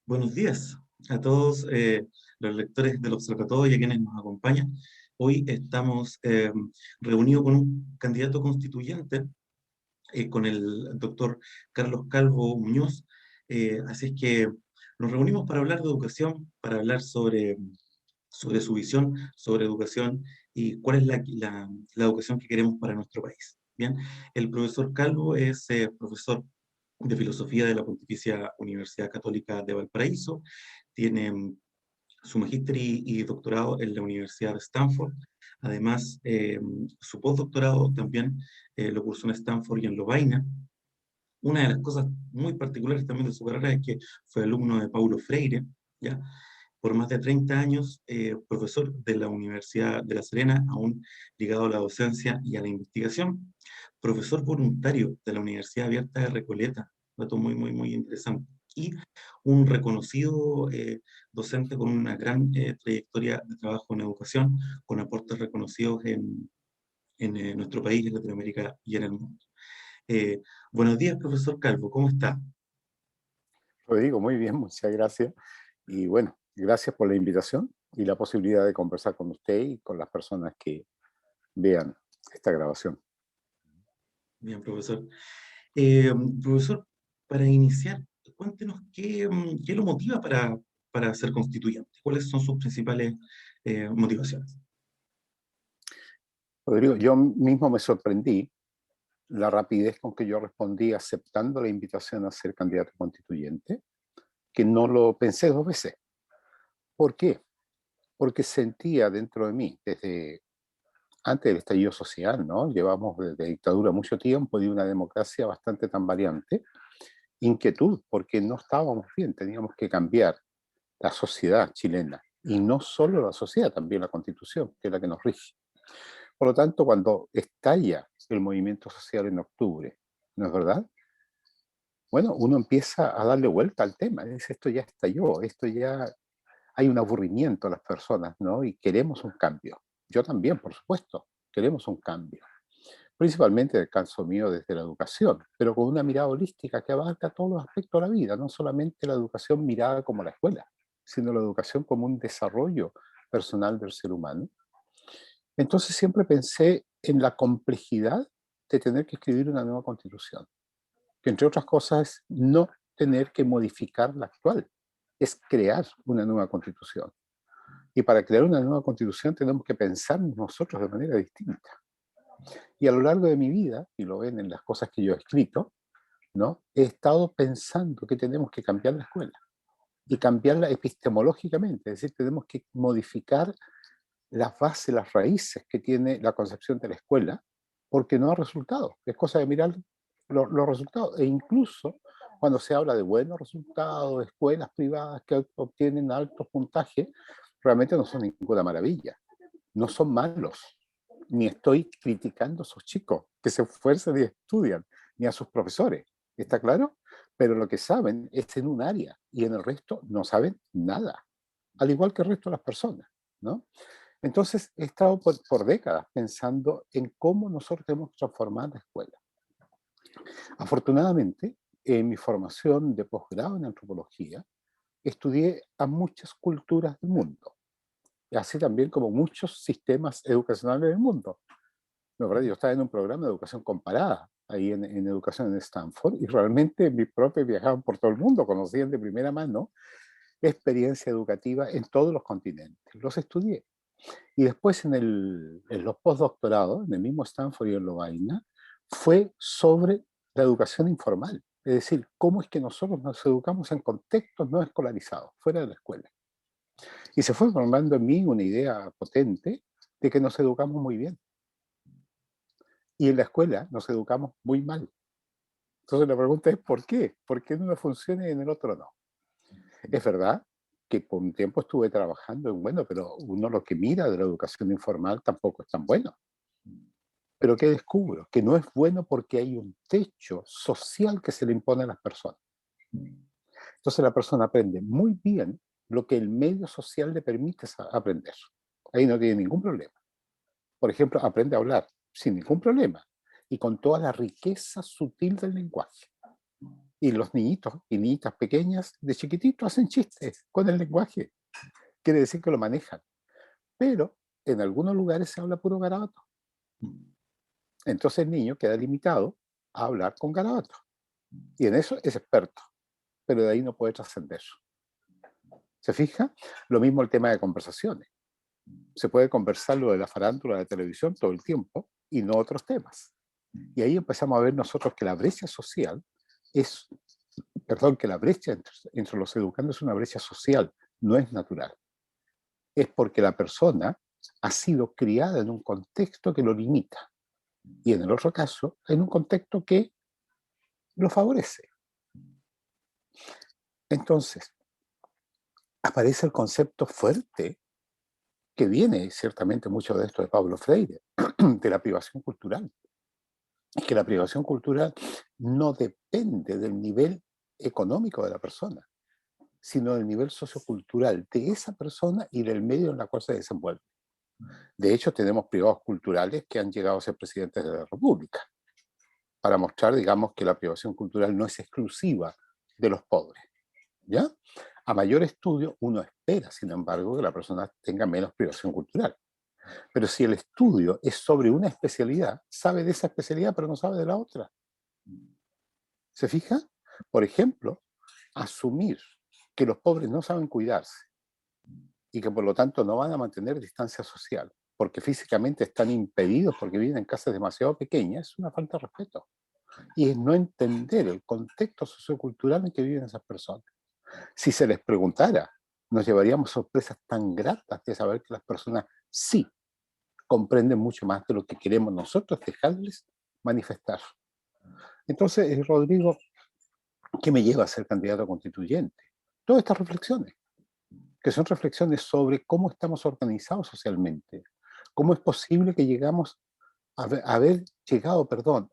Buenos días a todos los lectores del Observatorio y a quienes nos acompañan. Hoy estamos reunidos con un candidato constituyente, con el doctor Carlos Calvo Muñoz. Así es que nos reunimos para hablar de educación, para hablar sobre su visión sobre educación y cuál es la educación que queremos para nuestro país. Bien, el profesor Calvo es profesor de Filosofía de la Pontificia Universidad Católica de Valparaíso. Tiene su magíster y doctorado en la Universidad de Stanford. Además, su postdoctorado también lo cursó en Stanford y en Lovaina. Una de las cosas muy particulares también de su carrera es que fue alumno de Paulo Freire, ¿ya? Por más de 30 años, profesor de la Universidad de La Serena, aún ligado a la docencia y a la investigación, profesor voluntario de la Universidad Abierta de Recoleta, dato muy, muy, muy interesante, y un reconocido docente con una gran trayectoria de trabajo en educación, con aportes reconocidos en nuestro país, en Latinoamérica y en el mundo. Eh, Buenos días, profesor Calvo, ¿cómo está? Rodrigo, muy bien, muchas gracias. Y bueno, gracias por la invitación y la posibilidad de conversar con usted y con las personas que vean esta grabación. Bien, profesor. Profesor, para iniciar, cuéntenos qué lo motiva para ser constituyente. ¿Cuáles son sus principales motivaciones? Rodrigo, yo mismo me sorprendí la rapidez con que yo respondí aceptando la invitación a ser candidato constituyente, que no lo pensé dos veces. ¿Por qué? Porque sentía dentro de mí, desde antes del estallido social, ¿no? Llevamos de dictadura mucho tiempo y una democracia bastante tambaleante, inquietud, porque no estábamos bien, teníamos que cambiar la sociedad chilena, y no solo la sociedad, también la Constitución, que es la que nos rige. Por lo tanto, cuando estalla el movimiento social en octubre, ¿no es verdad? Bueno, uno empieza a darle vuelta al tema, dice, esto ya estalló, esto ya hay un aburrimiento a las personas, ¿no? Y queremos un cambio. Yo también, por supuesto, queremos un cambio. Principalmente el caso mío desde la educación, pero con una mirada holística que abarca todos los aspectos de la vida, no solamente la educación mirada como la escuela, sino la educación como un desarrollo personal del ser humano. Entonces siempre pensé en la complejidad de tener que escribir una nueva constitución, que entre otras cosas es no tener que modificar la actual, es crear una nueva constitución. Y para crear una nueva constitución tenemos que pensar nosotros de manera distinta. Y a lo largo de mi vida, y lo ven en las cosas que yo he escrito, ¿no? He estado pensando que tenemos que cambiar la escuela y cambiarla epistemológicamente, es decir, tenemos que modificar las bases, las raíces que tiene la concepción de la escuela, porque no ha resultado. Es cosa de mirar los resultados. E incluso cuando se habla de buenos resultados, de escuelas privadas que obtienen altos puntajes, realmente no son ninguna maravilla. No son malos. Ni estoy criticando a esos chicos que se esfuerzan y estudian, ni a sus profesores. ¿Está claro? Pero lo que saben es en un área y en el resto no saben nada. Al igual que el resto de las personas, ¿no? Entonces, he estado por décadas pensando en cómo nosotros tenemos que transformar la escuela. Afortunadamente, en mi formación de posgrado en antropología, estudié a muchas culturas del mundo, y así también como muchos sistemas educacionales del mundo. La verdad, yo estaba en un programa de educación comparada, ahí en educación en Stanford, y realmente mis profes viajaban por todo el mundo, conocían de primera mano experiencia educativa en todos los continentes. Los estudié. Y después en los postdoctorados, en el mismo Stanford y en Lovaina, fue sobre la educación informal. Es decir, cómo es que nosotros nos educamos en contextos no escolarizados, fuera de la escuela. Y se fue formando en mí una idea potente de que nos educamos muy bien. Y en la escuela nos educamos muy mal. Entonces la pregunta es, ¿por qué? ¿Por qué en uno funciona y en el otro no? Es verdad que por un tiempo estuve trabajando en, bueno, pero uno lo que mira de la educación informal tampoco es tan bueno. Pero ¿qué descubro? Que no es bueno porque hay un techo social que se le impone a las personas. Entonces la persona aprende muy bien lo que el medio social le permite aprender. Ahí no tiene ningún problema. Por ejemplo, aprende a hablar sin ningún problema y con toda la riqueza sutil del lenguaje. Y los niñitos y niñitas pequeñas de chiquitito hacen chistes con el lenguaje. Quiere decir que lo manejan. Pero en algunos lugares se habla puro garabato. Entonces el niño queda limitado a hablar con garabato. Y en eso es experto, pero de ahí no puede trascender. ¿Se fija? Lo mismo el tema de conversaciones. Se puede conversar lo de la farándula de televisión todo el tiempo y no otros temas. Y ahí empezamos a ver nosotros que la brecha social es, perdón, que la brecha entre los educandos es una brecha social, no es natural. Es porque la persona ha sido criada en un contexto que lo limita. Y en el otro caso, en un contexto que lo favorece. Entonces, aparece el concepto fuerte que viene ciertamente mucho de esto de Pablo Freire, de la privación cultural. Es que la privación cultural no depende del nivel económico de la persona, sino del nivel sociocultural de esa persona y del medio en el cual se desenvuelve. De hecho, tenemos privados culturales que han llegado a ser presidentes de la República, para mostrar, digamos, que la privación cultural no es exclusiva de los pobres. ¿Ya? A mayor estudio, uno espera, sin embargo, que la persona tenga menos privación cultural. Pero si el estudio es sobre una especialidad, sabe de esa especialidad, pero no sabe de la otra. ¿Se fija? Por ejemplo, asumir que los pobres no saben cuidarse y que por lo tanto no van a mantener distancia social, porque físicamente están impedidos porque viven en casas demasiado pequeñas, es una falta de respeto. Y es no entender el contexto sociocultural en que viven esas personas. Si se les preguntara, nos llevaríamos sorpresas tan gratas de saber que las personas sí comprenden mucho más de lo que queremos nosotros dejarles manifestar. Entonces, Rodrigo, ¿qué me lleva a ser candidato a constituyente? Todas estas reflexiones, que son reflexiones sobre cómo estamos organizados socialmente, cómo es posible que llegamos a haber llegado, perdón,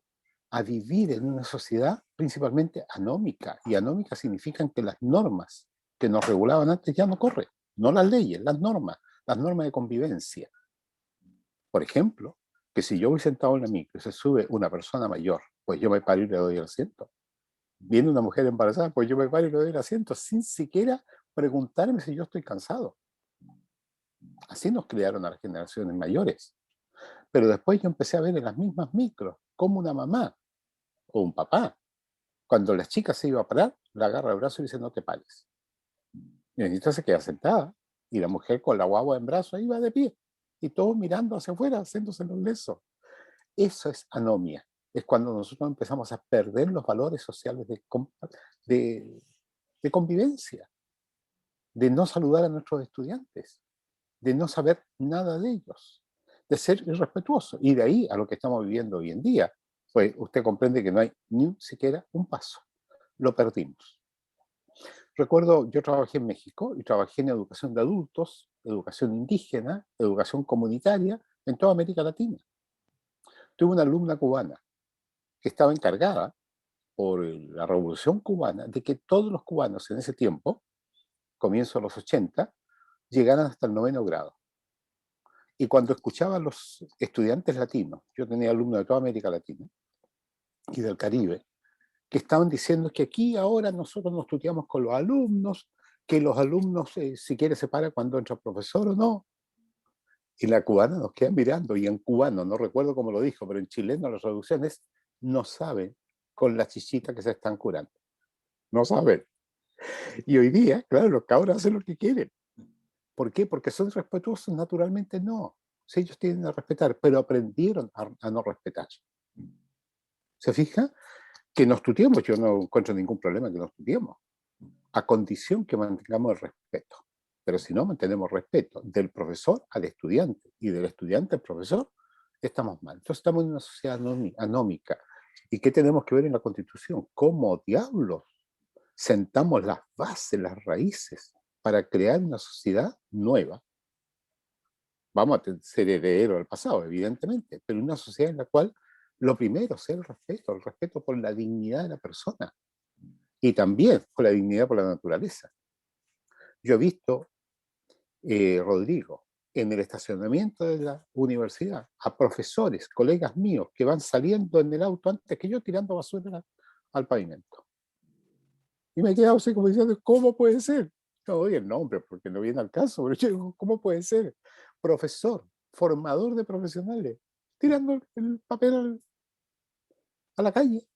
a vivir en una sociedad principalmente anómica, y anómica significan que las normas que nos regulaban antes ya no corren, no las leyes, las normas de convivencia. Por ejemplo, que si yo voy sentado en la micro y se sube una persona mayor, pues yo me paro y le doy el asiento. Viene una mujer embarazada, pues yo me paro y le doy el asiento, sin siquiera preguntarme si yo estoy cansado. Así nos crearon a las generaciones mayores. Pero después yo empecé a ver en las mismas micros como una mamá o un papá, cuando la chica se iba a parar, la agarra el brazo y dice: no te pares. Y entonces se queda sentada, y la mujer con la guagua en brazos iba de pie, y todos mirando hacia afuera, haciéndose los lesos. Eso es anomia. Es cuando nosotros empezamos a perder los valores sociales de, de convivencia, de no saludar a nuestros estudiantes, de no saber nada de ellos, de ser irrespetuoso. Y de ahí a lo que estamos viviendo hoy en día, pues usted comprende que no hay ni siquiera un paso. Lo perdimos. Recuerdo, yo trabajé en México y trabajé en educación de adultos, educación indígena, educación comunitaria en toda América Latina. Tuve una alumna cubana que estaba encargada por la Revolución Cubana de que todos los cubanos en ese tiempo, comienzo de los 80, llegaran hasta el 9º grado. Y cuando escuchaba a los estudiantes latinos, yo tenía alumnos de toda América Latina y del Caribe, que estaban diciendo que aquí ahora nosotros nos tuteamos con los alumnos, que los alumnos si quiere se para cuando entra el profesor o no. Y la cubana nos queda mirando, y en cubano, no recuerdo cómo lo dijo, pero en chileno la traducción es: no saben con la chichita que se están curando. No saben. Y hoy día, claro, los cabros hacen lo que quieren. ¿Por qué? Porque son respetuosos, naturalmente no. Sí, ellos tienen a respetar, pero aprendieron a no respetar. ¿Se fija? Que nos tuteemos, yo no encuentro ningún problema que nos tuteemos, a condición que mantengamos el respeto. Pero si no mantenemos respeto del profesor al estudiante y del estudiante al profesor, estamos mal. Entonces estamos en una sociedad anómica. ¿Y qué tenemos que ver en la Constitución? ¿Cómo diablos sentamos las bases, las raíces para crear una sociedad nueva? Vamos a ser herederos del pasado, evidentemente, pero una sociedad en la cual lo primero sea el respeto por la dignidad de la persona y también por la dignidad por la naturaleza. Yo he visto, Rodrigo, en el estacionamiento de la universidad, a profesores, colegas míos, que van saliendo en el auto antes que yo tirando basura al pavimento. Y me he quedado así como diciendo, ¿cómo puede ser? No doy el nombre porque no viene al caso, pero yo digo, ¿cómo puede ser? Profesor, formador de profesionales, tirando el papel a la calle.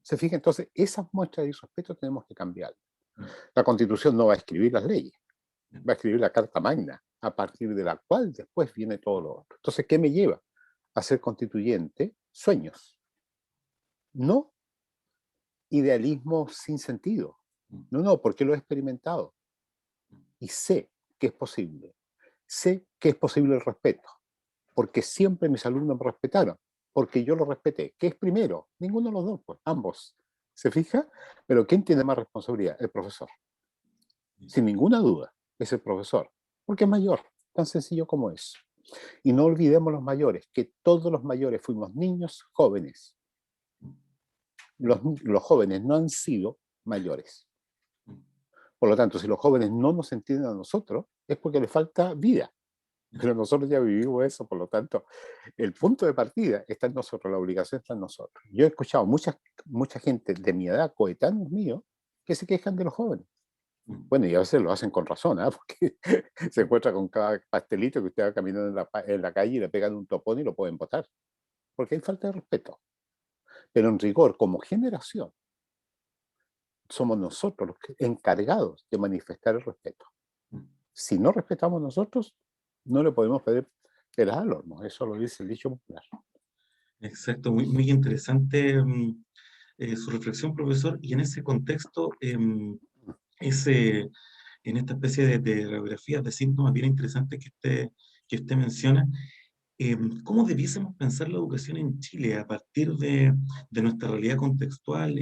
¿Se fija? Entonces, esas muestras de irrespeto tenemos que cambiar. La Constitución no va a escribir las leyes, va a escribir la Carta Magna, a partir de la cual después viene todo lo otro. Entonces, ¿qué me lleva a ser constituyente? Sueños, no idealismo sin sentido. No, no, porque lo he experimentado y sé que es posible. Sé que es posible el respeto, porque siempre mis alumnos me respetaron, porque yo lo respeté. ¿Qué es primero? Ninguno de los dos, pues ambos. ¿Se fija? Pero ¿quién tiene más responsabilidad? El profesor. Sin ninguna duda, es el profesor, porque es mayor, tan sencillo como es. Y no olvidemos los mayores, que todos los mayores fuimos niños jóvenes. Los jóvenes no han sido mayores. Por lo tanto, si los jóvenes no nos entienden a nosotros, es porque les falta vida. Pero nosotros ya vivimos eso, por lo tanto, el punto de partida está en nosotros, la obligación está en nosotros. Yo he escuchado mucha gente de mi edad, coetáneos míos, que se quejan de los jóvenes. Bueno, y a veces lo hacen con razón, ¿eh? Porque se encuentra con cada pastelito que usted va caminando en la calle y le pegan un topón y lo pueden botar. Porque hay falta de respeto. Pero en rigor, como generación, somos nosotros los encargados de manifestar el respeto. Si no respetamos nosotros, no le podemos pedir peras al horno. Eso lo dice el dicho popular. Exacto, muy, muy interesante su reflexión, profesor, y en ese contexto, ese, en esta especie de radiografías de síntomas bien interesantes que usted menciona, ¿cómo debiésemos pensar la educación en Chile a partir de nuestra realidad contextual?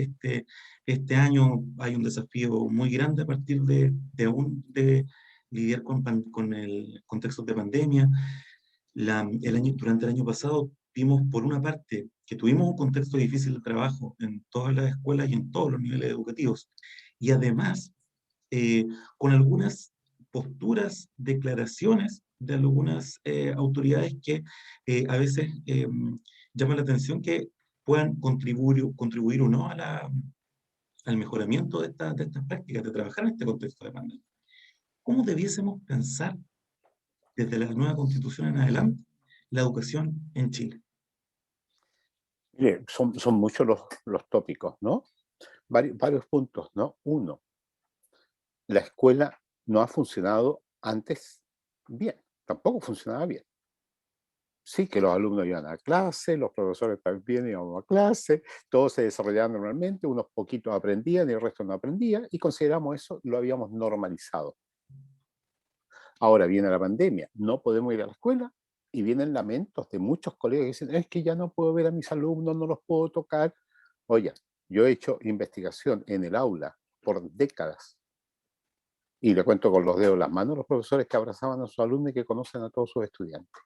Este año hay un desafío muy grande a partir de lidiar con el contexto de pandemia. Durante el año pasado vimos, por una parte, que tuvimos un contexto difícil de trabajo en todas las escuelas y en todos los niveles educativos. Y además, con algunas posturas, declaraciones de algunas autoridades que a veces llaman la atención que puedan contribuir o no al mejoramiento de estas prácticas, de trabajar en este contexto de pandemia. ¿Cómo debiésemos pensar desde la nueva constitución en adelante la educación en Chile? Mire, son muchos los tópicos, ¿no? Varios puntos, ¿no? Uno, la escuela no ha funcionado antes bien, tampoco funcionaba bien. Sí, que los alumnos iban a clase, los profesores también iban a clase, todo se desarrollaba normalmente, unos poquitos aprendían y el resto no aprendía, y consideramos eso, lo habíamos normalizado. Ahora viene la pandemia, no podemos ir a la escuela, y vienen lamentos de muchos colegas que dicen, es que ya no puedo ver a mis alumnos, no los puedo tocar. Oye, yo he hecho investigación en el aula por décadas, y le cuento con los dedos las manos a los profesores que abrazaban a sus alumnos y que conocen a todos sus estudiantes.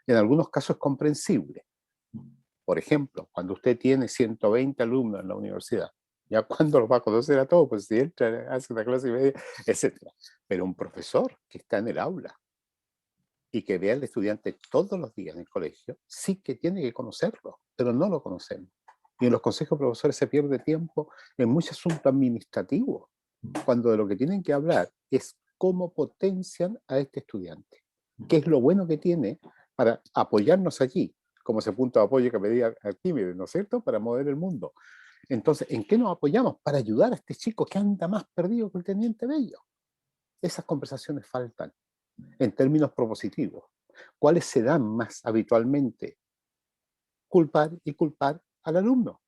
En algunos casos es comprensible. Por ejemplo, cuando usted tiene 120 alumnos en la universidad, ¿ya cuándo los va a conocer a todos? Pues si entra, hace una clase y media, etc. Pero un profesor que está en el aula y que ve al estudiante todos los días en el colegio, sí que tiene que conocerlo, pero no lo conocemos. Y en los consejos de profesores se pierde tiempo en muchos asuntos administrativos, cuando de lo que tienen que hablar es cómo potencian a este estudiante, qué es lo bueno que tiene para apoyarnos allí, como ese punto de apoyo que pedía Arquímedes, ¿no es cierto?, para mover el mundo. Entonces, ¿en qué nos apoyamos? Para ayudar a este chico que anda más perdido que el teniente Bello. Esas conversaciones faltan en términos propositivos. ¿Cuáles se dan más habitualmente? Culpar y culpar al alumno,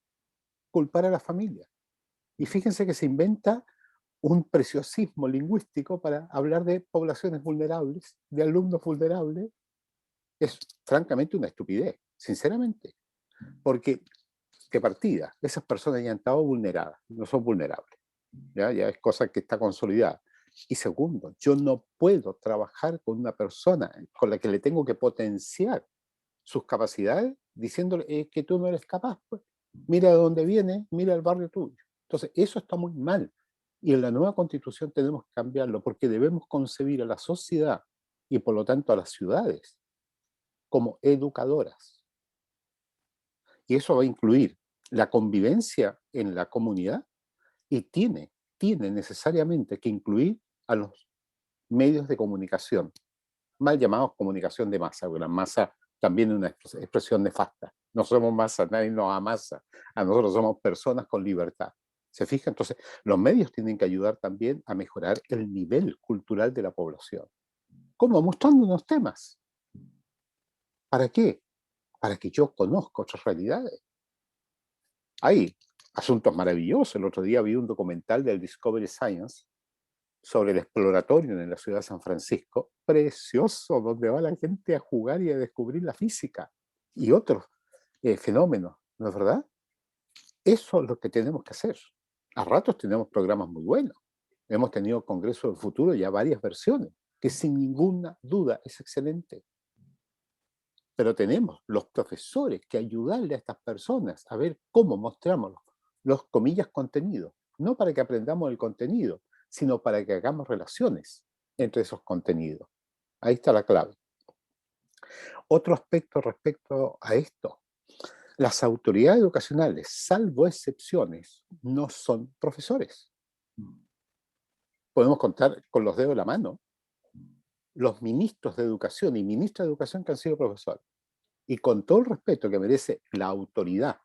culpar a la familia. Y fíjense que se inventa un preciosismo lingüístico para hablar de poblaciones vulnerables, de alumnos vulnerables. Es francamente una estupidez, sinceramente, porque de partida, esas personas ya han estado vulneradas, no son vulnerables, ya es cosa que está consolidada. Y segundo, yo no puedo trabajar con una persona con la que le tengo que potenciar sus capacidades diciéndole que tú no eres capaz, pues. Mira de dónde viene, mira el barrio tuyo. Entonces, eso está muy mal. Y en la nueva constitución tenemos que cambiarlo porque debemos concebir a la sociedad y por lo tanto a las ciudades como educadoras. Y eso va a incluir la convivencia en la comunidad y tiene necesariamente que incluir a los medios de comunicación, mal llamados comunicación de masa, porque la masa también es una expresión nefasta. No somos masa, nadie nos amasa. A nosotros somos personas con libertad. ¿Se fija? Entonces, los medios tienen que ayudar también a mejorar el nivel cultural de la población. ¿Cómo? Mostrándonos temas. ¿Para qué? Para que yo conozca otras realidades. Hay asuntos maravillosos. El otro día vi un documental del Discovery Science sobre el exploratorio en la ciudad de San Francisco, precioso, donde va la gente a jugar y a descubrir la física y otros fenómenos, ¿no es verdad? Eso es lo que tenemos que hacer. A ratos tenemos programas muy buenos. Hemos tenido Congreso del Futuro ya varias versiones, que sin ninguna duda es excelente. Pero tenemos los profesores que ayudarle a estas personas a ver cómo mostramos los comillas contenidos, no para que aprendamos el contenido, sino para que hagamos relaciones entre esos contenidos. Ahí está la clave. Otro aspecto respecto a esto, las autoridades educacionales, salvo excepciones, no son profesores. Podemos contar con los dedos de la mano los ministros de educación y ministras de educación que han sido profesores. Y con todo el respeto que merece la autoridad,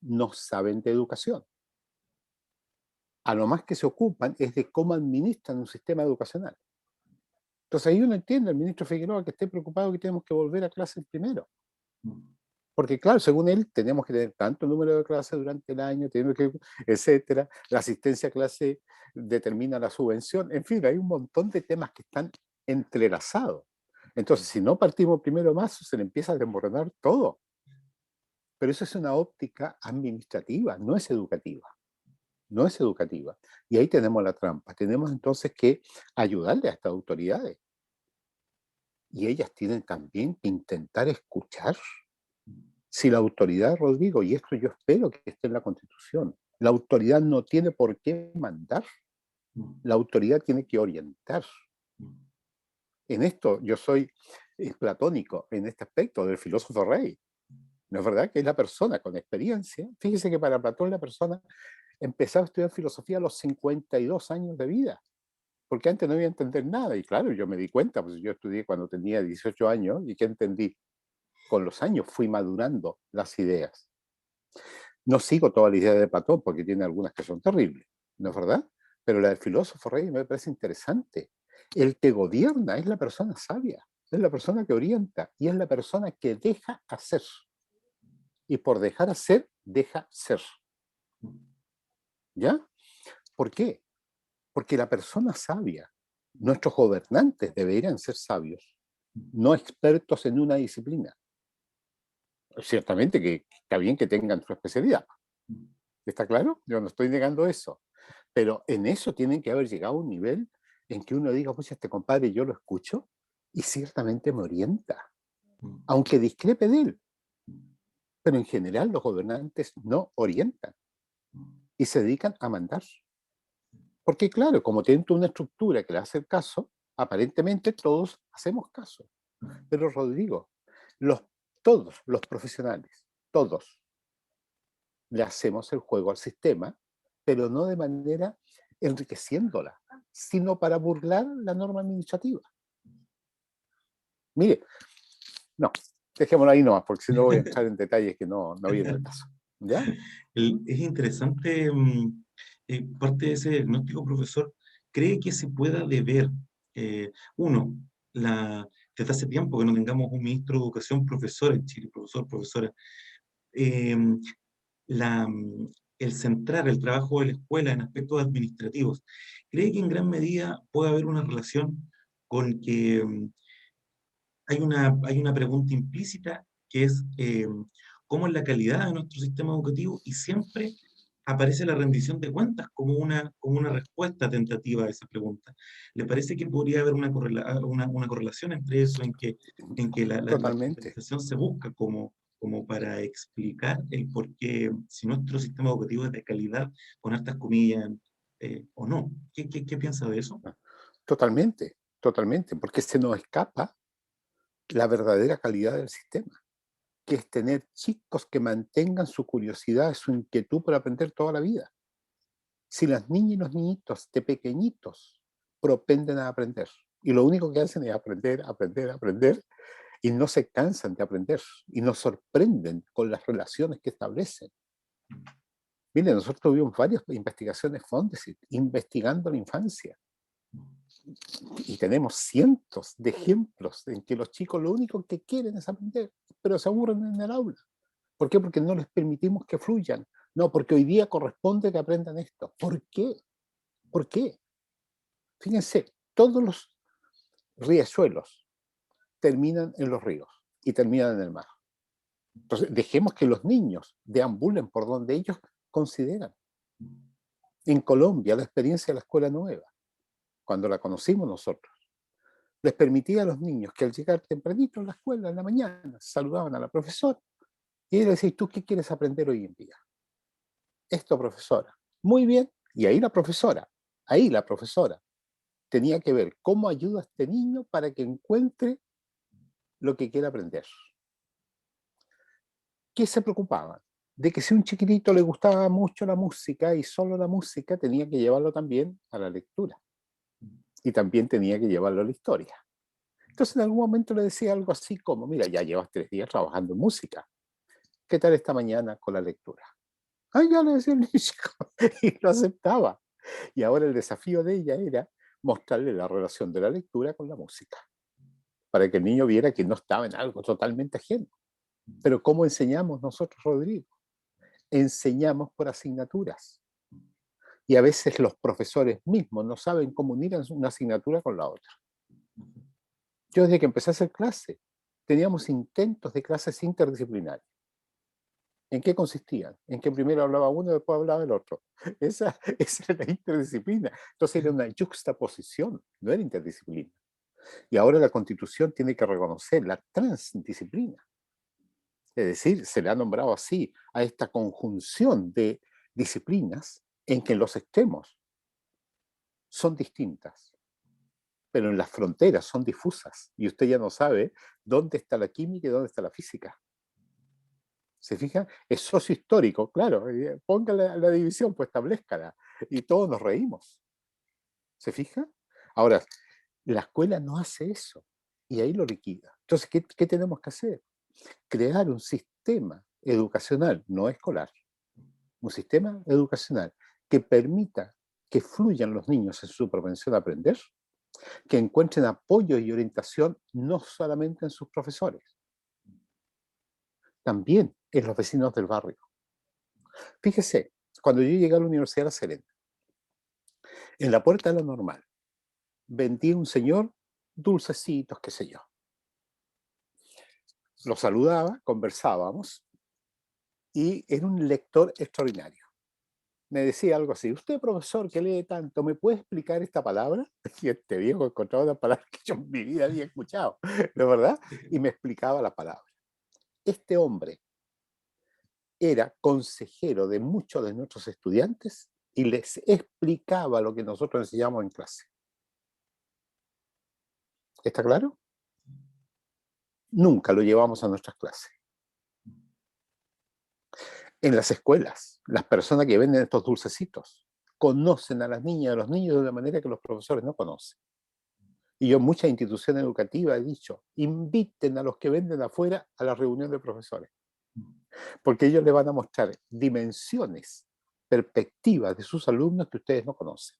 no saben de educación. A lo más que se ocupan es de cómo administran un sistema educacional. Entonces ahí uno entiende al ministro Figueroa que esté preocupado que tenemos que volver a clases primero. Porque claro, según él, tenemos que tener tanto número de clases durante el año, tenemos que, etcétera. La asistencia a clase determina la subvención. En fin, hay un montón de temas que están entrelazados. Entonces, si no partimos primero más, se le empieza a desmoronar todo. Pero eso es una óptica administrativa, no es educativa. No es educativa. Y ahí tenemos la trampa. Tenemos entonces que ayudarle a estas autoridades. Y ellas tienen también que intentar escuchar. Si la autoridad, Rodrigo, y esto yo espero que esté en la Constitución, la autoridad no tiene por qué mandar, la autoridad tiene que orientar. En esto yo soy platónico, en este aspecto del filósofo Rey. ¿No es verdad? Que es la persona con experiencia. Fíjese que para Platón la persona empezaba a estudiar filosofía a los 52 años de vida, porque antes no iba a entender nada. Y claro, yo me di cuenta, pues yo estudié cuando tenía 18 años, ¿y qué entendí? Con los años fui madurando las ideas. No sigo toda la idea de Platón, porque tiene algunas que son terribles, ¿no es verdad? Pero la del filósofo Rey me parece interesante. El que gobierna es la persona sabia, es la persona que orienta y es la persona que deja hacer. Y por dejar hacer, deja ser. ¿Ya? ¿Por qué? Porque la persona sabia, nuestros gobernantes deberían ser sabios, no expertos en una disciplina. Ciertamente que está bien que tengan su especialidad. ¿Está claro? Yo no estoy negando eso. Pero en eso tienen que haber llegado a un nivel en que uno diga, pues este compadre yo lo escucho y ciertamente me orienta, aunque discrepe de él. Pero en general los gobernantes no orientan y se dedican a mandar. Porque claro, como tienen una estructura que le hace caso, aparentemente todos hacemos caso. Pero Rodrigo, los, todos los profesionales, todos, le hacemos el juego al sistema, pero no de manera enriqueciéndola, sino para burlar la norma administrativa. Mire, no, dejémoslo ahí nomás, porque si no voy a entrar en detalles que no viene al caso. ¿Ya? Es interesante, parte de ese diagnóstico, profesor, ¿cree que se pueda deber, uno, desde hace tiempo que no tengamos un ministro de Educación profesor en Chile, profesor, profesora, eh, la, el centrar el trabajo de la escuela en aspectos administrativos, ¿cree que en gran medida puede haber una relación con que hay una pregunta implícita que es cómo es la calidad de nuestro sistema educativo y siempre aparece la rendición de cuentas como una respuesta tentativa a esa pregunta? ¿Le parece que podría haber una correlación entre eso, en que la Totalmente. administración se busca como para explicar el por qué, si nuestro sistema educativo es de calidad, con estas comillas, o no? ¿Qué piensa de eso? Totalmente, totalmente, porque se nos escapa la verdadera calidad del sistema, que es tener chicos que mantengan su curiosidad, su inquietud por aprender toda la vida. Si las niñas y los niñitos de pequeñitos propenden a aprender, y lo único que hacen es aprender, aprender, aprender, y no se cansan de aprender, y nos sorprenden con las relaciones que establecen. Miren, nosotros tuvimos varias investigaciones Fondesit investigando la infancia, y tenemos cientos de ejemplos en que los chicos lo único que quieren es aprender, pero se aburren en el aula. ¿Por qué? Porque no les permitimos que fluyan. No, porque hoy día corresponde que aprendan esto. ¿Por qué? ¿Por qué? Fíjense, todos los riachuelos terminan en los ríos y terminan en el mar. Entonces, dejemos que los niños deambulen por donde ellos consideran. En Colombia, la experiencia de la escuela nueva, cuando la conocimos nosotros, les permitía a los niños que al llegar tempranito a la escuela en la mañana saludaban a la profesora y ella le decía, ¿tú qué quieres aprender hoy en día? Esto, profesora. Muy bien. Y ahí la profesora tenía que ver cómo ayuda a este niño para que encuentre lo que quiere aprender. ¿Qué se preocupaban? De que si a un chiquitito le gustaba mucho la música y solo la música, tenía que llevarlo también a la lectura. Y también tenía que llevarlo a la historia. Entonces en algún momento le decía algo así como, mira, ya llevas 3 días trabajando en música. ¿Qué tal esta mañana con la lectura? Ah, ya le decía el niño y lo aceptaba. Y ahora el desafío de ella era mostrarle la relación de la lectura con la música, para que el niño viera que no estaba en algo totalmente ajeno. Pero ¿cómo enseñamos nosotros, Rodrigo? Enseñamos por asignaturas. Y a veces los profesores mismos no saben cómo unir una asignatura con la otra. Yo desde que empecé a hacer clase, teníamos intentos de clases interdisciplinarias. ¿En qué consistían? En que primero hablaba uno y después hablaba el otro. Esa era la interdisciplina. Entonces era una juxtaposición, no era interdisciplina. Y ahora la Constitución tiene que reconocer la transdisciplina. Es decir, se le ha nombrado así a esta conjunción de disciplinas en que los extremos son distintas, pero en las fronteras son difusas. Y usted ya no sabe dónde está la química y dónde está la física. ¿Se fija? Es sociohistórico, claro. Ponga la división, pues establezcala. Y todos nos reímos. ¿Se fija? Ahora, la escuela no hace eso. Y ahí lo liquida. Entonces, ¿qué tenemos que hacer? Crear un sistema educacional, no escolar, un sistema educacional que permita que fluyan los niños en su propensión a aprender, que encuentren apoyo y orientación no solamente en sus profesores, también en los vecinos del barrio. Fíjese, cuando yo llegué a la Universidad de La Serena, en la puerta de la normal, vendía un señor dulcecitos, qué sé yo. Lo saludaba, conversábamos, y era un lector extraordinario. Me decía algo así, usted profesor que lee tanto, ¿me puede explicar esta palabra? Y este viejo encontraba una palabra que yo en mi vida había escuchado, ¿no es verdad? Y me explicaba la palabra. Este hombre era consejero de muchos de nuestros estudiantes y les explicaba lo que nosotros enseñamos en clase. ¿Está claro? Nunca lo llevamos a nuestras clases. En las escuelas, las personas que venden estos dulcecitos conocen a las niñas y a los niños de una manera que los profesores no conocen. Y yo en muchas instituciones educativas he dicho, inviten a los que venden afuera a la reunión de profesores, porque ellos les van a mostrar dimensiones, perspectivas de sus alumnos que ustedes no conocen.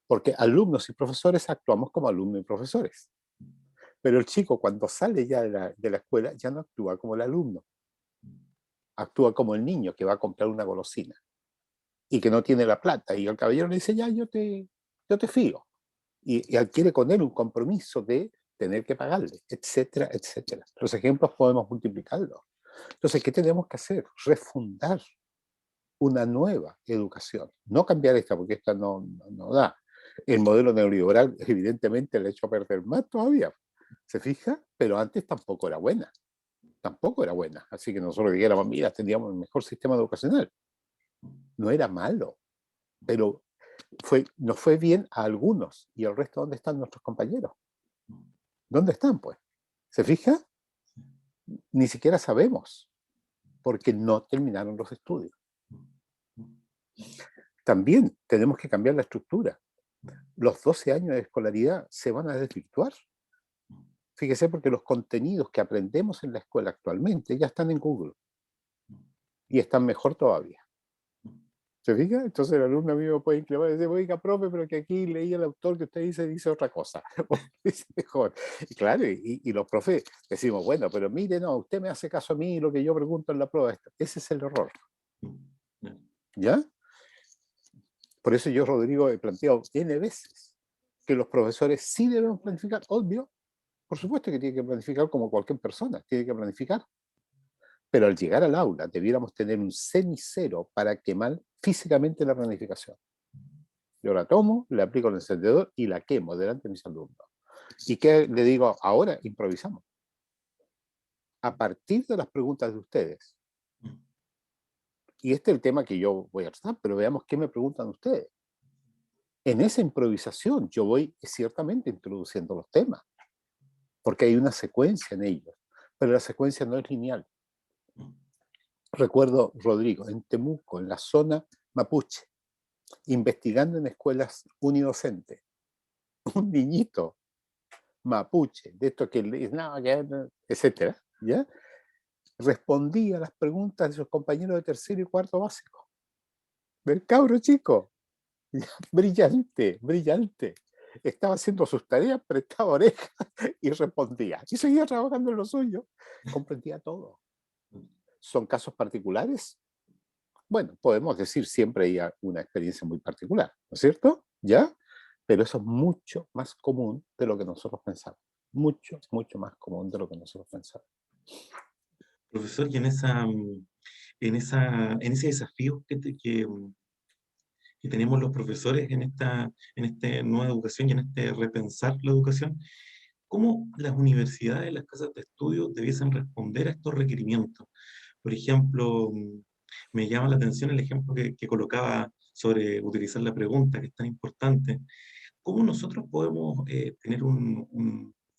Porque alumnos y profesores actuamos como alumnos y profesores. Pero el chico cuando sale ya de la escuela ya no actúa como el alumno, actúa como el niño que va a comprar una golosina y que no tiene la plata. Y el caballero le dice, ya, yo te fío. Y adquiere con él un compromiso de tener que pagarle, etcétera, etcétera. Los ejemplos podemos multiplicarlos. Entonces, ¿qué tenemos que hacer? Refundar una nueva educación. No cambiar esta, porque esta no da. El modelo neoliberal, evidentemente, le ha hecho perder más todavía. ¿Se fija? Pero antes tampoco era buena. Tampoco era buena. Así que nosotros dijéramos, mira, tendríamos el mejor sistema educacional. No era malo, pero nos fue bien a algunos. ¿Y el resto dónde están nuestros compañeros? ¿Dónde están, pues? ¿Se fija? Ni siquiera sabemos, porque no terminaron los estudios. También tenemos que cambiar la estructura. Los 12 años de escolaridad se van a desvirtuar. Fíjese, porque los contenidos que aprendemos en la escuela actualmente ya están en Google y están mejor todavía. ¿Se fija? Entonces el alumno mío puede inclinar y decir, oiga, profe, pero que aquí leí el autor que usted dice otra cosa. Dice mejor. Y claro, y los profes decimos, bueno, pero mire, no, usted me hace caso a mí, lo que yo pregunto en la prueba. Ese es el error. ¿Ya? Por eso yo, Rodrigo, he planteado N veces que los profesores sí deben planificar, obvio. Por supuesto que tiene que planificar como cualquier persona, tiene que planificar. Pero al llegar al aula debiéramos tener un cenicero para quemar físicamente la planificación. Yo la tomo, le aplico el encendedor y la quemo delante de mis alumnos. ¿Y qué le digo? Ahora improvisamos. A partir de las preguntas de ustedes. Y este es el tema que yo voy a tratar, pero veamos qué me preguntan ustedes. En esa improvisación yo voy ciertamente introduciendo los temas, porque hay una secuencia en ellos, pero la secuencia no es lineal. Recuerdo, Rodrigo, en Temuco, en la zona mapuche, investigando en escuelas unidocentes, un niñito mapuche, de esto que no, etcétera, ¿ya? Respondía a las preguntas de sus compañeros de tercero y cuarto básico. Del cabro chico, ¿ya? Brillante, brillante. Estaba haciendo sus tareas, prestaba orejas y respondía. Y seguía trabajando en lo suyo. Comprendía todo. ¿Son casos particulares? Bueno, podemos decir siempre hay una experiencia muy particular, ¿no es cierto? ¿Ya? Pero eso es mucho más común de lo que nosotros pensamos. Mucho, mucho más común de lo que nosotros pensamos. Profesor, y en ese desafío que tenemos los profesores en esta nueva educación y en este repensar la educación, ¿cómo las universidades, las casas de estudio debiesen responder a estos requerimientos? Por ejemplo, me llama la atención el ejemplo que colocaba sobre utilizar la pregunta, que es tan importante. ¿Cómo nosotros podemos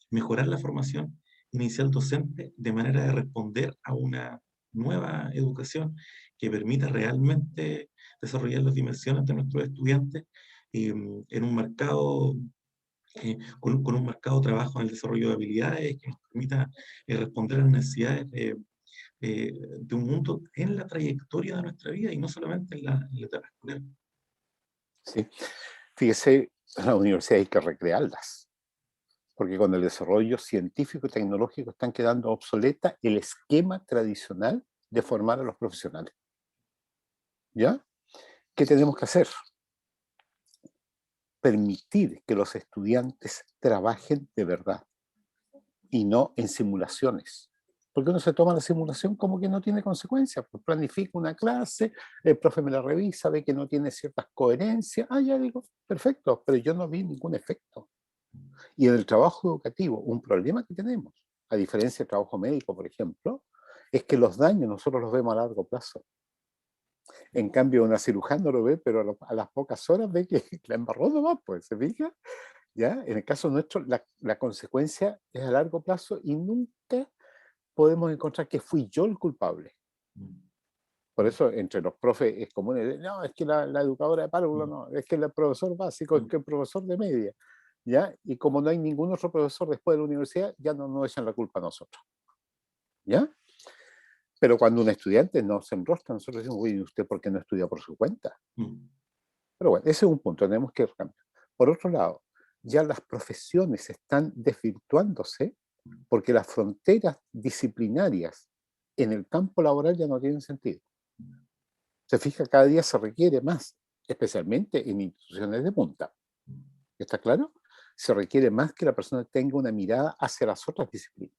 mejorar la formación inicial docente de manera de responder a una nueva educación que permita realmente desarrollar las dimensiones de nuestros estudiantes en un marcado, con un marcado trabajo en el desarrollo de habilidades que nos permita responder a las necesidades de un mundo en la trayectoria de nuestra vida y no solamente en la etapa escolar? Sí. Fíjese, las universidades hay que recrearlas, porque con el desarrollo científico y tecnológico están quedando obsoleta el esquema tradicional de formar a los profesionales. ¿Ya? ¿Qué tenemos que hacer? Permitir que los estudiantes trabajen de verdad y no en simulaciones. Porque uno se toma la simulación como que no tiene consecuencias. Pues planifica una clase, el profe me la revisa, ve que no tiene ciertas coherencias. Ah, ya digo, perfecto, pero yo no vi ningún efecto. Y en el trabajo educativo, un problema que tenemos, a diferencia del trabajo médico, por ejemplo, es que los daños nosotros los vemos a largo plazo. En cambio, una cirujana lo ve, pero a las pocas horas ve que la embarró nomás, pues, ¿se fija? ¿Ya? En el caso nuestro, la consecuencia es a largo plazo y nunca podemos encontrar que fui yo el culpable. Por eso, entre los profes es común, no, es que la educadora de párvulo, no, es que el profesor básico, es que el profesor de media, ¿ya? Y como no hay ningún otro profesor después de la universidad, ya no nos echan la culpa a nosotros, ¿ya? Pero cuando un estudiante nos enrostra, nosotros decimos, uy, ¿usted por qué no estudia por su cuenta? Pero bueno, ese es un punto, tenemos que cambiar. Por otro lado, ya las profesiones están desvirtuándose porque las fronteras disciplinarias en el campo laboral ya no tienen sentido. Se fija, cada día se requiere más, especialmente en instituciones de punta. ¿Está claro? Se requiere más que la persona tenga una mirada hacia las otras disciplinas.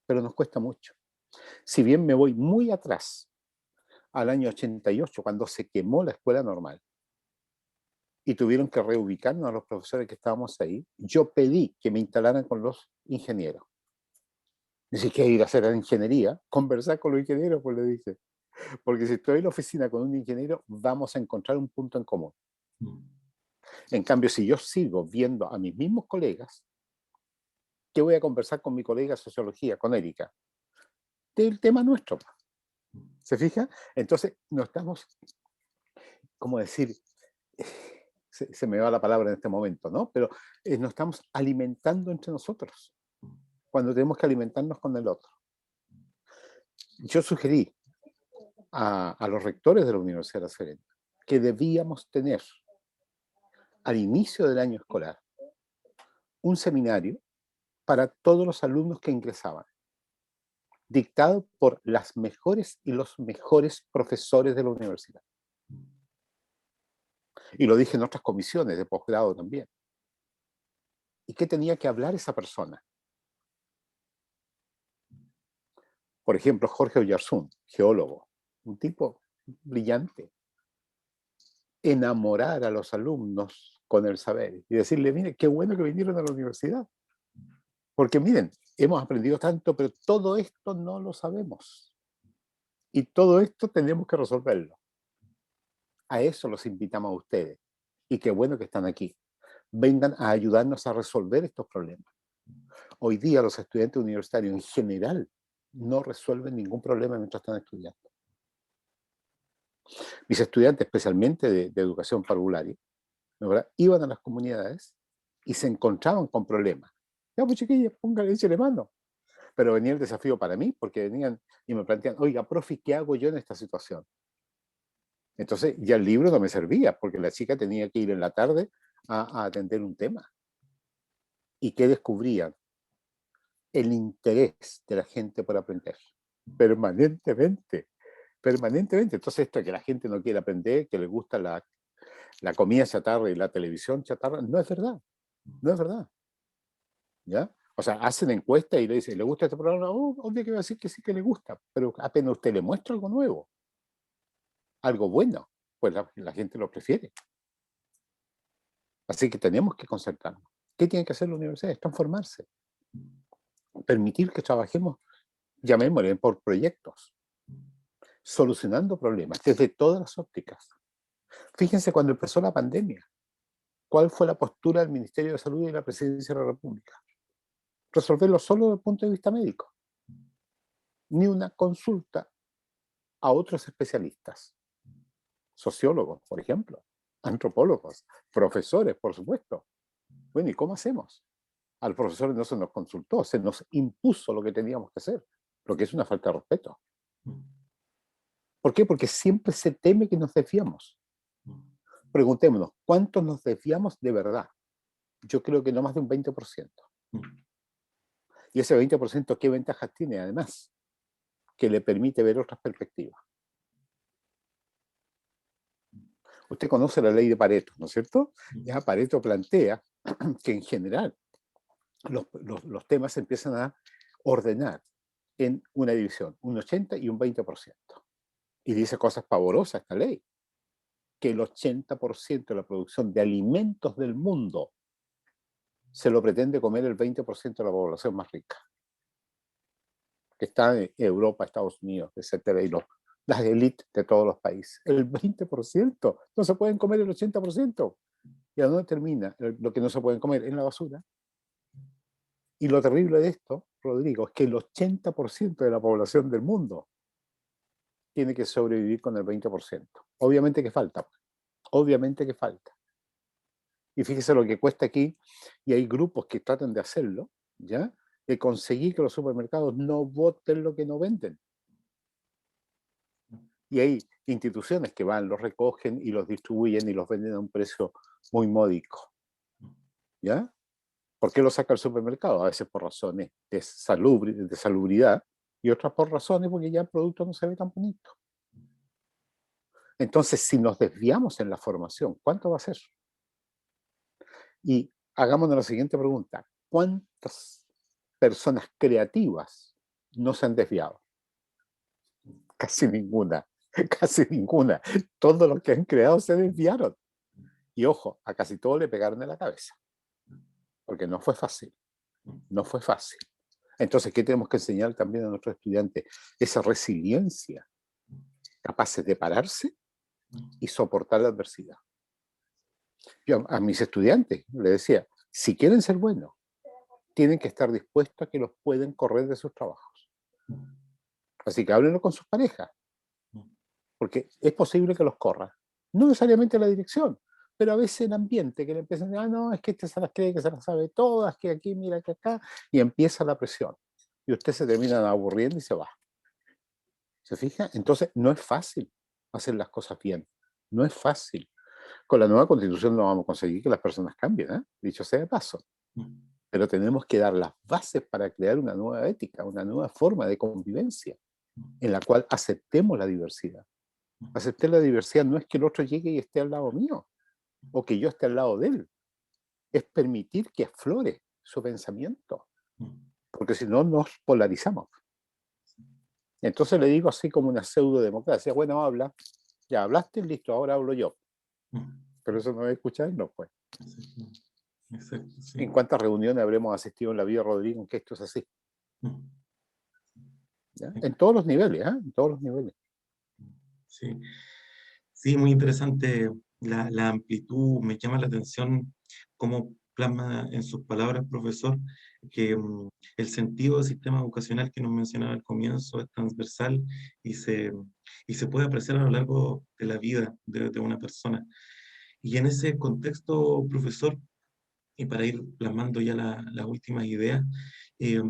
Pero nos cuesta mucho. Si bien me voy muy atrás, al año 88, cuando se quemó la escuela normal, y tuvieron que reubicarnos a los profesores que estábamos ahí, yo pedí que me instalaran con los ingenieros. Dice, ¿qué ir a hacer a la ingeniería? Conversar con los ingenieros, pues le dije. Porque si estoy en la oficina con un ingeniero, vamos a encontrar un punto en común. En cambio, si yo sigo viendo a mis mismos colegas, ¿qué voy a conversar con mi colega de sociología, con Erika? Del tema nuestro. ¿Se fija? Entonces, no estamos ¿cómo decir? Se me va la palabra en este momento, ¿no? Pero nos estamos alimentando entre nosotros, cuando tenemos que alimentarnos con el otro. Yo sugerí a los rectores de la Universidad de La Serena que debíamos tener al inicio del año escolar un seminario para todos los alumnos que ingresaban, dictado por las mejores y los mejores profesores de la universidad. Y lo dije en otras comisiones de posgrado también. ¿Y qué tenía que hablar esa persona? Por ejemplo, Jorge Oyarzún, geólogo, un tipo brillante. Enamorar a los alumnos con el saber y decirle, mire, qué bueno que vinieron a la universidad. Porque miren, hemos aprendido tanto, pero todo esto no lo sabemos. Y todo esto tenemos que resolverlo. A eso los invitamos a ustedes. Y qué bueno que están aquí. Vengan a ayudarnos a resolver estos problemas. Hoy día los estudiantes universitarios en general no resuelven ningún problema mientras están estudiando. Mis estudiantes, especialmente de educación parvularia, ¿verdad?, iban a las comunidades y se encontraban con problemas. Ya, pues chiquillos, póngale, échale mano. Pero venía el desafío para mí, porque venían y me plantean, oiga, profe, ¿qué hago yo en esta situación? Entonces ya el libro no me servía, porque la chica tenía que ir en la tarde a atender un tema. ¿Y qué descubrían? El interés de la gente por aprender, permanentemente, permanentemente. Entonces esto de que la gente no quiere aprender, que le gusta la comida chatarra y la televisión chatarra, no es verdad, no es verdad. ¿Ya? O sea, hacen encuestas y le dicen, ¿le gusta este programa? Oh, obvio que va a decir que sí que le gusta, pero apenas usted le muestra algo nuevo, algo bueno, pues la gente lo prefiere. Así que tenemos que concertarnos. ¿Qué tiene que hacer la universidad? Es transformarse. Permitir que trabajemos, llamémosle, por proyectos, solucionando problemas desde todas las ópticas. Fíjense cuando empezó la pandemia, ¿cuál fue la postura del Ministerio de Salud y de la Presidencia de la República? Resolverlo solo desde el punto de vista médico. Ni una consulta a otros especialistas. Sociólogos, por ejemplo, antropólogos, profesores, por supuesto. Bueno, ¿y cómo hacemos? Al profesor no se nos consultó, se nos impuso lo que teníamos que hacer, lo que es una falta de respeto. ¿Por qué? Porque siempre se teme que nos desviamos. Preguntémonos, ¿cuántos nos desviamos de verdad? Yo creo que no más de un 20%. Y ese 20%, ¿qué ventajas tiene? Además, que le permite ver otras perspectivas. Usted conoce la ley de Pareto, ¿no es cierto? Ya Pareto plantea que en general los temas se empiezan a ordenar en una división, un 80 y un 20%. Y dice cosas pavorosas esta ley, que el 80% de la producción de alimentos del mundo se lo pretende comer el 20% de la población más rica, que está en Europa, Estados Unidos, etcétera, y las élites de todos los países. El 20% no se pueden comer el 80%. ¿Y a dónde termina lo que no se pueden comer? En la basura. Y lo terrible de esto, Rodrigo, es que el 80% de la población del mundo tiene que sobrevivir con el 20%. Obviamente que falta, obviamente que falta. Y fíjese lo que cuesta aquí, y hay grupos que tratan de hacerlo, ¿ya? De conseguir que los supermercados no boten lo que no venden. Y hay instituciones que van, los recogen y los distribuyen y los venden a un precio muy módico, ¿ya? ¿Por qué lo saca el supermercado? A veces por razones de salubridad y otras por razones porque ya el producto no se ve tan bonito. Entonces, si nos desviamos en la formación, ¿cuánto va a ser? Y hagámonos la siguiente pregunta. ¿Cuántas personas creativas no se han desviado? Casi ninguna, casi ninguna. Todos los que han creado se desviaron. Y ojo, a casi todos le pegaron en la cabeza. Porque no fue fácil. No fue fácil. Entonces, ¿qué tenemos que enseñar también a nuestros estudiantes? Esa resiliencia, capaces de pararse y soportar la adversidad. Yo a mis estudiantes les decía, si quieren ser buenos, tienen que estar dispuestos a que los pueden correr de sus trabajos. Así que háblenlo con sus parejas, porque es posible que los corran. No necesariamente la dirección, pero a veces el ambiente, que le empiezan a decir, ah, no, es que este se las cree que se las sabe todas, que aquí, mira, que acá, y empieza la presión. Y usted se termina aburriendo y se va. ¿Se fija? Entonces, no es fácil hacer las cosas bien. No es fácil. Con la nueva constitución no vamos a conseguir que las personas cambien, ¿eh? Dicho sea de paso. Pero tenemos que dar las bases para crear una nueva ética, una nueva forma de convivencia en la cual aceptemos la diversidad. Aceptar la diversidad no es que el otro llegue y esté al lado mío, o que yo esté al lado de él. Es permitir que aflore su pensamiento, porque si no nos polarizamos. Entonces le digo así como una pseudo democracia. Bueno, habla, ya hablaste, listo, ahora hablo yo. Pero eso no es escucharnos, pues. Exacto, sí. ¿En cuántas reuniones habremos asistido en la vida, Rodrigo, en que esto es así? ¿Ya? En todos los niveles, ¿eh? En todos los niveles. Sí, sí, muy interesante la amplitud. Me llama la atención cómo plasma en sus palabras, profesor, que el sentido del sistema educacional que nos mencionaba al comienzo es transversal y se, y se puede apreciar a lo largo de la vida de una persona. Y en ese contexto, profesor, y para ir plasmando ya las últimas ideas, eh,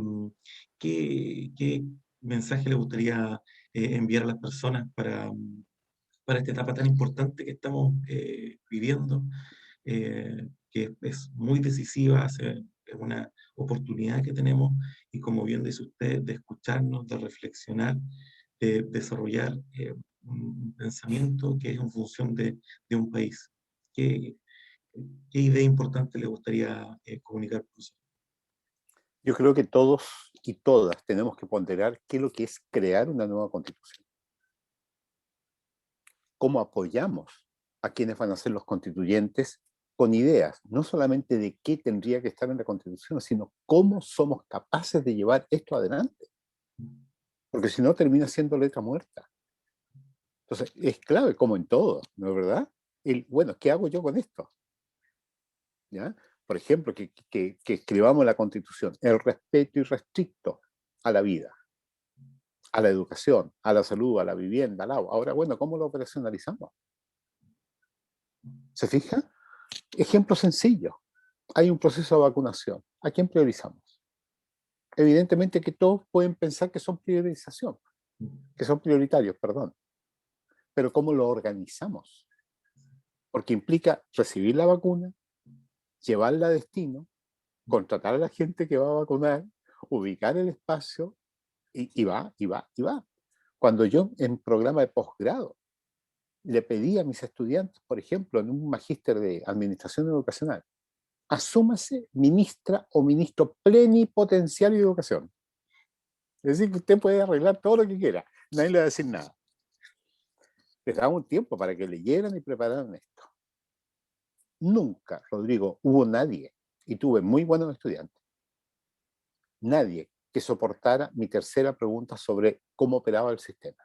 ¿qué mensaje le gustaría enviar a las personas para esta etapa tan importante que estamos viviendo, que es muy decisiva, es una oportunidad que tenemos y como bien dice usted, de escucharnos, de reflexionar, de desarrollar un pensamiento que es en función de un país? ¿Qué, qué idea importante le gustaría comunicar, profesor? Yo creo que todos y todas tenemos que ponderar qué es lo que es crear una nueva constitución. Cómo apoyamos a quienes van a ser los constituyentes con ideas, no solamente de qué tendría que estar en la constitución, sino cómo somos capaces de llevar esto adelante. Porque si no, termina siendo letra muerta. Entonces, es clave, como en todo, ¿no es verdad? Bueno, ¿qué hago yo con esto? ¿Ya? Por ejemplo, que escribamos la Constitución, el respeto irrestricto a la vida, a la educación, a la salud, a la vivienda, al agua. Ahora, bueno, ¿cómo lo operacionalizamos? ¿Se fija? Ejemplo sencillo. Hay un proceso de vacunación. ¿A quién priorizamos? Evidentemente que todos pueden pensar que son priorización, que son prioritarios, perdón. Pero ¿cómo lo organizamos? Porque implica recibir la vacuna, llevarla a destino, contratar a la gente que va a vacunar, ubicar el espacio y va, y va, y va. Cuando yo en programa de posgrado le pedí a mis estudiantes, por ejemplo, en un magíster de administración educacional, asúmase ministra o ministro plenipotenciario de educación. Es decir, que usted puede arreglar todo lo que quiera, nadie le va a decir nada. Les daba un tiempo para que leyeran y prepararan esto. Nunca, Rodrigo, hubo nadie, y tuve muy buenos estudiantes, nadie que soportara mi tercera pregunta sobre cómo operaba el sistema.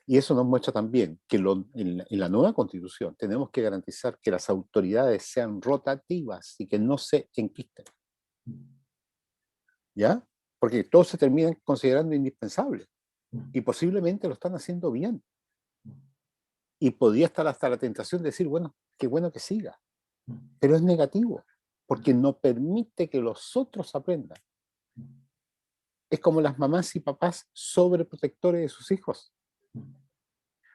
Y eso nos muestra también que en la nueva constitución tenemos que garantizar que las autoridades sean rotativas y que no se enquisten. ¿Ya? Porque todos se terminan considerando indispensables y posiblemente lo están haciendo bien. Y podría estar hasta la tentación de decir, bueno, qué bueno que siga. Pero es negativo, porque no permite que los otros aprendan. Es como las mamás y papás sobreprotectores de sus hijos.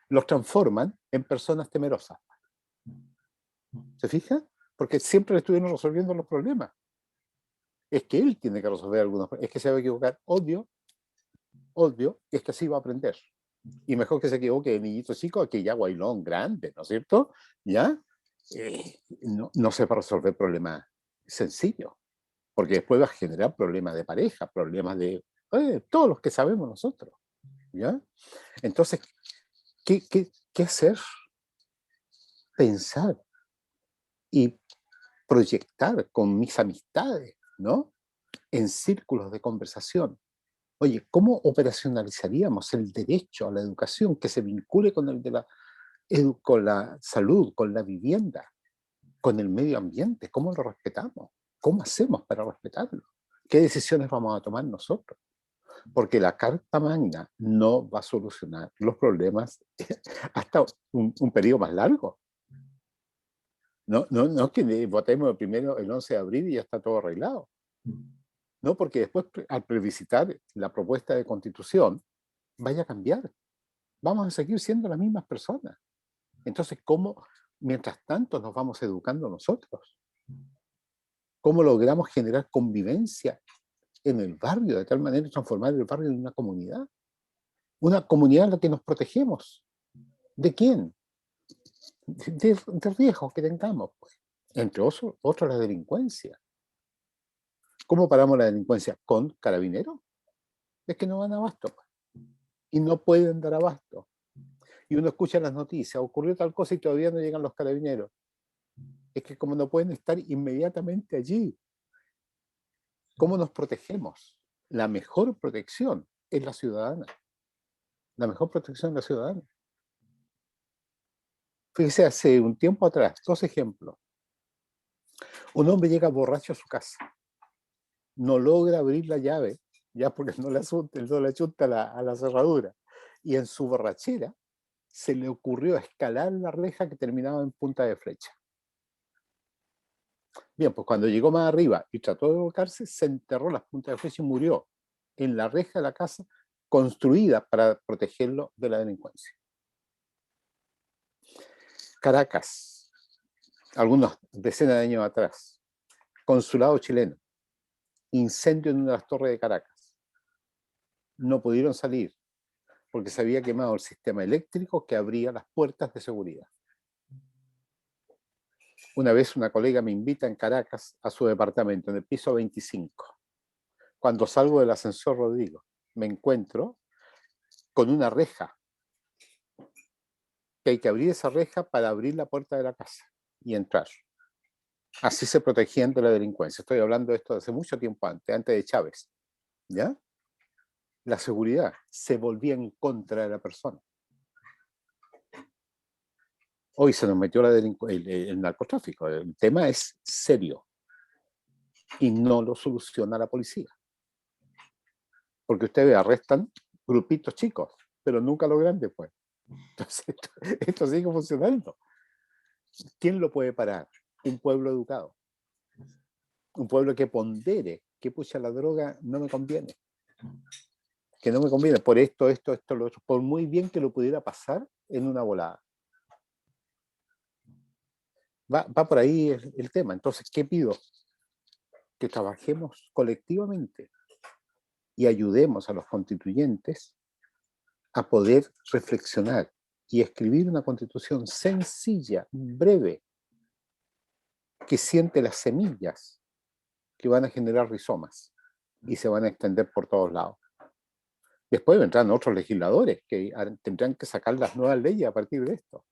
Los transforman en personas temerosas. ¿Se fija? Porque siempre le estuvieron resolviendo los problemas. Es que él tiene que resolver algunos problemas. Es que se va a equivocar. Obvio, es que así va a aprender. Y mejor que se equivoque de niñito chico a que ya guaylón grande, ¿no es cierto? ¿Ya? No sepa resolver problemas sencillos, porque después va a generar problemas de pareja, problemas de todos los que sabemos nosotros. ¿Ya? Entonces, ¿qué hacer? Pensar y proyectar con mis amistades, ¿no? En círculos de conversación. Oye, ¿cómo operacionalizaríamos el derecho a la educación que se vincule con el de con la salud, con la vivienda, con el medio ambiente? ¿Cómo lo respetamos? ¿Cómo hacemos para respetarlo? ¿Qué decisiones vamos a tomar nosotros? porque la Carta Magna no va a solucionar los problemas hasta un periodo más largo. No es que votemos el 11 de abril y ya está todo arreglado. No, porque después, al plebiscitar la propuesta de constitución, vaya a cambiar. Vamos a seguir siendo las mismas personas. Entonces, ¿cómo, mientras tanto, nos vamos educando nosotros? ¿Cómo logramos generar convivencia en el barrio, de tal manera transformar el barrio en una comunidad? Una comunidad en la que nos protegemos. ¿De quién? De riesgos que tengamos, pues. Entre otros, la delincuencia. ¿Cómo paramos la delincuencia? ¿Con carabineros? Es que no van a abasto, pues. Y no pueden dar abasto. Y uno escucha las noticias, ocurrió tal cosa y todavía no llegan los carabineros. Es que como no pueden estar inmediatamente allí, ¿cómo nos protegemos? La mejor protección es la ciudadana. La mejor protección es la ciudadana. Fíjese, hace un tiempo atrás, 2 ejemplos. Un hombre llega borracho a su casa, no logra abrir la llave, ya porque no le achunta a la cerradura, y en su borrachera se le ocurrió escalar la reja que terminaba en punta de flecha. Bien, pues cuando llegó más arriba y trató de volcarse, se enterró las puntas de flecha y murió en la reja de la casa construida para protegerlo de la delincuencia. Caracas, algunas decenas de años atrás, consulado chileno, incendio en una de las torres de Caracas. No pudieron salir porque se había quemado el sistema eléctrico que abría las puertas de seguridad. Una vez una colega me invita en Caracas a su departamento, en el piso 25. Cuando salgo del ascensor Rodrigo, me encuentro con una reja, que hay que abrir esa reja para abrir la puerta de la casa y entrar. Así se protegían de la delincuencia. Estoy hablando de esto hace mucho tiempo antes de Chávez. ¿Ya? La seguridad se volvía en contra de la persona. Hoy se nos metió el narcotráfico. El tema es serio y no lo soluciona la policía. Porque ustedes arrestan grupitos chicos, pero nunca los grandes, pues. Entonces, esto sigue funcionando. ¿Quién lo puede parar? Un pueblo educado. Un pueblo que pondere que pucha, la droga no me conviene. Que no me conviene por esto, lo otro. Por muy bien que lo pudiera pasar en una volada. Va por ahí el tema. Entonces, ¿qué pido? Que trabajemos colectivamente y ayudemos a los constituyentes a poder reflexionar y escribir una constitución sencilla, breve, que siente las semillas que van a generar rizomas y se van a extender por todos lados. Después vendrán otros legisladores que tendrán que sacar las nuevas leyes a partir de esto.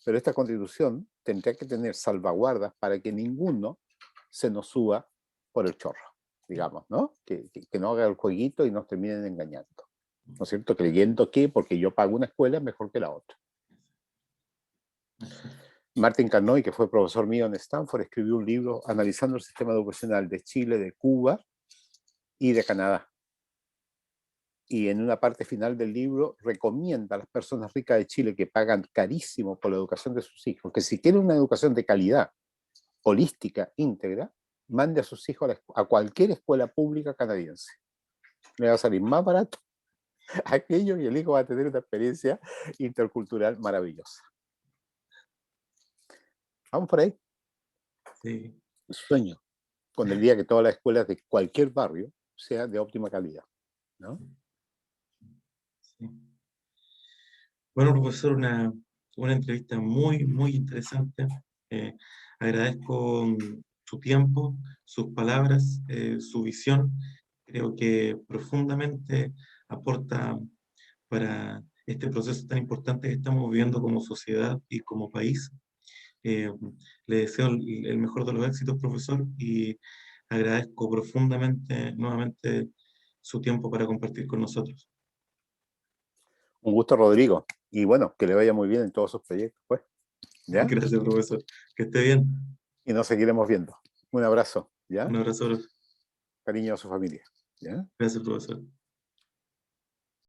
Pero esta constitución tendrá que tener salvaguardas para que ninguno se nos suba por el chorro, digamos, ¿no? Que no haga el jueguito y nos terminen engañando. ¿No es cierto? Creyendo que porque yo pago una escuela es mejor que la otra. Martin Carnoy, que fue profesor mío en Stanford, escribió un libro analizando el sistema educacional de Chile, de Cuba y de Canadá. Y en una parte final del libro recomienda a las personas ricas de Chile que pagan carísimo por la educación de sus hijos, que si quieren una educación de calidad, holística, íntegra, mande a sus hijos a cualquier escuela pública canadiense. Le va a salir más barato aquello y el hijo va a tener una experiencia intercultural maravillosa. Vamos por ahí. Sí. Sueño con el día que todas las escuelas de cualquier barrio sean de óptima calidad, ¿no? Sí. Bueno, profesor, una entrevista muy, muy interesante. Agradezco su tiempo, sus palabras, su visión. Creo que profundamente aporta para este proceso tan importante que estamos viviendo como sociedad y como país. Eh, Le deseo el mejor de los éxitos, profesor, y agradezco profundamente nuevamente su tiempo para compartir con nosotros. Un gusto, Rodrigo. Y bueno, que le vaya muy bien en todos sus proyectos, pues. ¿Ya? Gracias, profesor. Que esté bien. Y nos seguiremos viendo. Un abrazo, ¿ya? Un abrazo. Cariño a su familia, ¿ya? Gracias, profesor.